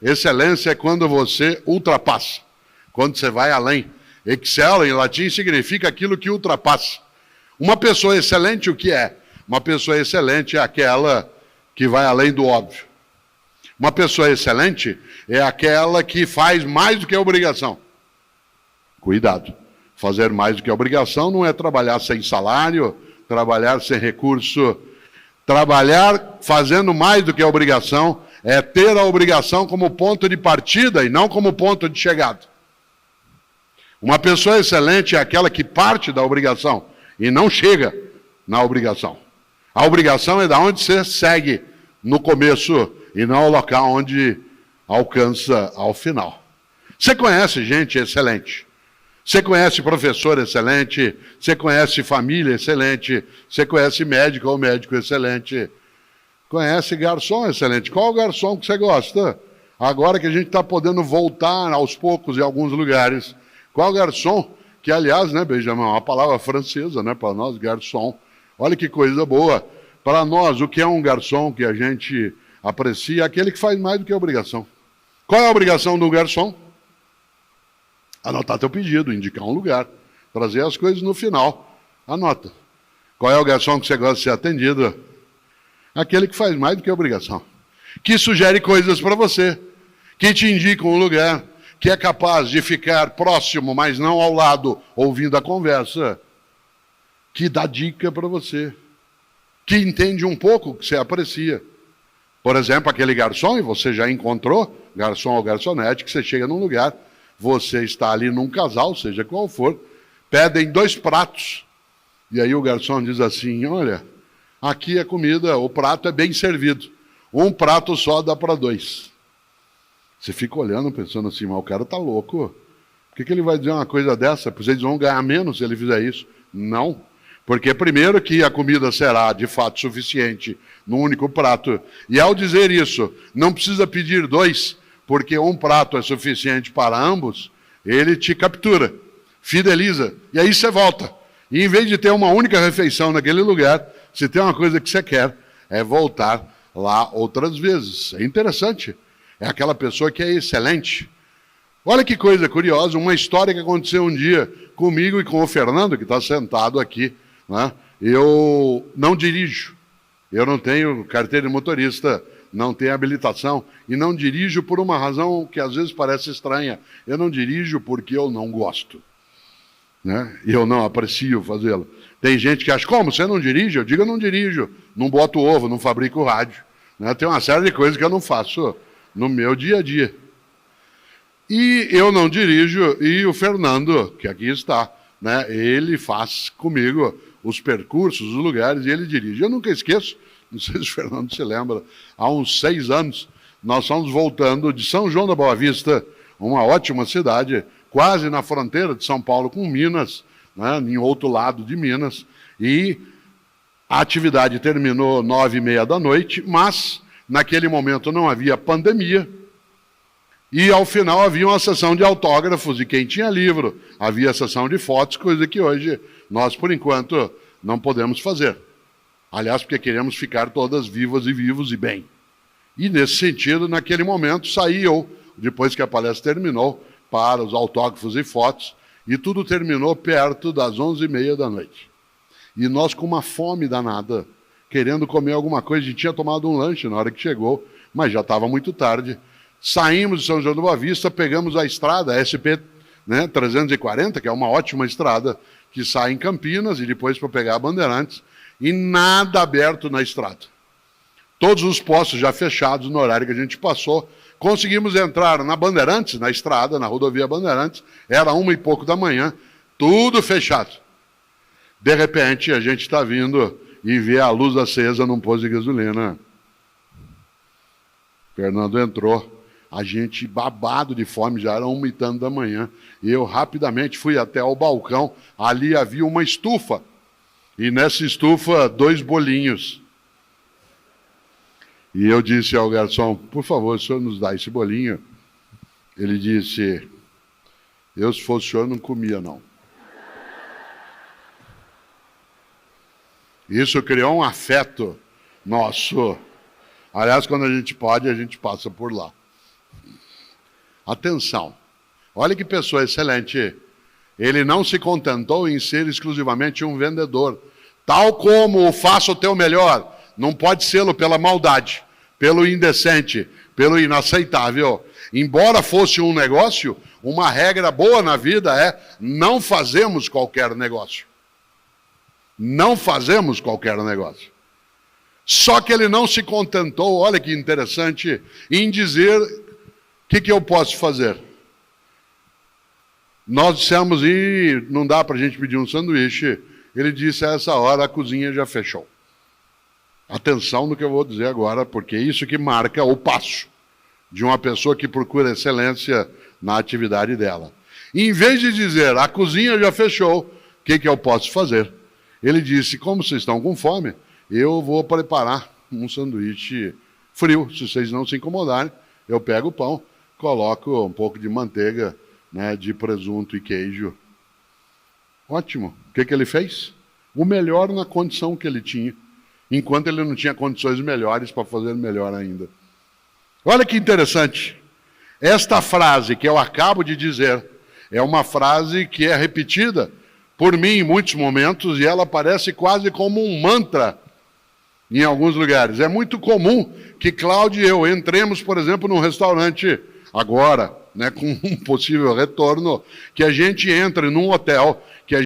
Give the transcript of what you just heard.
Excelência é quando você ultrapassa, quando você vai além. Excel, em latim, significa aquilo que ultrapassa. Uma pessoa excelente, o que é? Uma pessoa excelente é aquela que vai além do óbvio. Uma pessoa excelente é aquela que faz mais do que a obrigação. Cuidado. Fazer mais do que a obrigação não é trabalhar sem salário, trabalhar sem recurso. Trabalhar fazendo mais do que a obrigação é ter a obrigação como ponto de partida e não como ponto de chegada. Uma pessoa excelente é aquela que parte da obrigação e não chega na obrigação. A obrigação é da onde você segue no começo e não o local onde alcança ao final. Você conhece gente excelente. Você conhece professor excelente, você conhece família excelente, você conhece médico ou médico excelente, conhece garçom excelente. Qual garçom que você gosta? Agora que a gente está podendo voltar aos poucos em alguns lugares, qual garçom? Que, aliás, né, Benjamin, é uma palavra francesa, né, para nós, garçom. Olha que coisa boa. Para nós, o que é um garçom que a gente aprecia? Aquele que faz mais do que a obrigação. Qual é a obrigação do garçom? Anotar teu pedido, indicar um lugar, trazer as coisas no final. Anota. Qual é o garçom que você gosta de ser atendido? Aquele que faz mais do que a obrigação. Que sugere coisas para você, que te indica um lugar, que é capaz de ficar próximo, mas não ao lado, ouvindo a conversa, que dá dica para você, que entende um pouco o que você aprecia. Por exemplo, aquele garçom, e você já encontrou, garçom ou garçonete, que você chega num lugar, você está ali num casal, seja qual for, pedem 2 pratos. E aí o garçom diz assim, olha, aqui a comida, o prato é bem servido. Um prato só dá para 2. Você fica olhando, pensando assim, mas o cara está louco. Por que ele vai dizer uma coisa dessa? Pois eles vão ganhar menos se ele fizer isso. Não. Porque primeiro que a comida será de fato suficiente num único prato. E ao dizer isso, não precisa pedir 2, porque um prato é suficiente para ambos, ele te captura, fideliza, e aí você volta. E em vez de ter uma única refeição naquele lugar, se tem uma coisa que você quer, é voltar lá outras vezes. É interessante. É aquela pessoa que é excelente. Olha que coisa curiosa, uma história que aconteceu um dia comigo e com o Fernando, que está sentado aqui, né? Eu não dirijo, eu não tenho carteira de motorista, não tenho habilitação e não dirijo por uma razão que às vezes parece estranha. Eu não dirijo porque eu não gosto, né? E eu não aprecio fazê-lo. Tem gente que acha, como, você não dirige? Eu digo, eu não dirijo, não boto ovo, não fabrico rádio, né? Tem uma série de coisas que eu não faço no meu dia a dia. E eu não dirijo, e o Fernando, que aqui está, né? Ele faz comigo os percursos, os lugares, e ele dirige. Eu nunca esqueço, não sei se o Fernando se lembra, há uns 6 anos, nós estamos voltando de São João da Boa Vista, uma ótima cidade, quase na fronteira de São Paulo com Minas, né, em outro lado de Minas, e a atividade terminou 9h30 da noite, mas naquele momento não havia pandemia, e ao final havia uma sessão de autógrafos, e quem tinha livro, havia sessão de fotos, coisa que hoje nós, por enquanto, não podemos fazer. Aliás, porque queremos ficar todas vivas e vivos e bem. E nesse sentido, naquele momento, saí eu, depois que a palestra terminou, para os autógrafos e fotos, e tudo terminou perto das 11h30 da noite. E nós com uma fome danada, querendo comer alguma coisa, a gente tinha tomado um lanche na hora que chegou, mas já estava muito tarde. Saímos de São João da Boa Vista, pegamos a estrada, a SP, né, 340, que é uma ótima estrada, que sai em Campinas e depois para pegar a Bandeirantes, e nada aberto na estrada. Todos os postos já fechados no horário que a gente passou. Conseguimos entrar na Bandeirantes, na estrada, na rodovia Bandeirantes, era 1h e pouco da manhã, tudo fechado. De repente, a gente está vindo e vê a luz acesa num posto de gasolina. Fernando entrou, a gente babado de fome, já era 1h e tanto da manhã, e eu rapidamente fui até o balcão, ali havia uma estufa, e nessa estufa 2 bolinhos. E eu disse ao garçom, por favor, o senhor nos dá esse bolinho? Ele disse, eu se fosse o senhor não comia não. Isso criou um afeto nosso. Aliás, quando a gente pode, a gente passa por lá. Atenção, olha que pessoa excelente. Ele não se contentou em ser exclusivamente um vendedor. Tal como faça o teu melhor, não pode sê-lo pela maldade, pelo indecente, pelo inaceitável. Embora fosse um negócio, uma regra boa na vida é não fazemos qualquer negócio. Não fazemos qualquer negócio. Só que ele não se contentou, olha que interessante, em dizer o que eu posso fazer. Nós dissemos, e não dá para a gente pedir um sanduíche. Ele disse, a essa hora a cozinha já fechou. Atenção no que eu vou dizer agora, porque é isso que marca o passo de uma pessoa que procura excelência na atividade dela. Em vez de dizer, a cozinha já fechou, o que eu posso fazer? Ele disse, como vocês estão com fome, eu vou preparar um sanduíche frio. Se vocês não se incomodarem, eu pego o pão, coloco um pouco de manteiga, né, de presunto e queijo. Ótimo. O que ele fez? O melhor na condição que ele tinha, enquanto ele não tinha condições melhores para fazer melhor ainda. Olha que interessante. Esta frase que eu acabo de dizer é uma frase que é repetida por mim em muitos momentos e ela parece quase como um mantra em alguns lugares. É muito comum que Cláudio e eu entremos, por exemplo, num restaurante agora, né, com um possível retorno, que a gente entre num hotel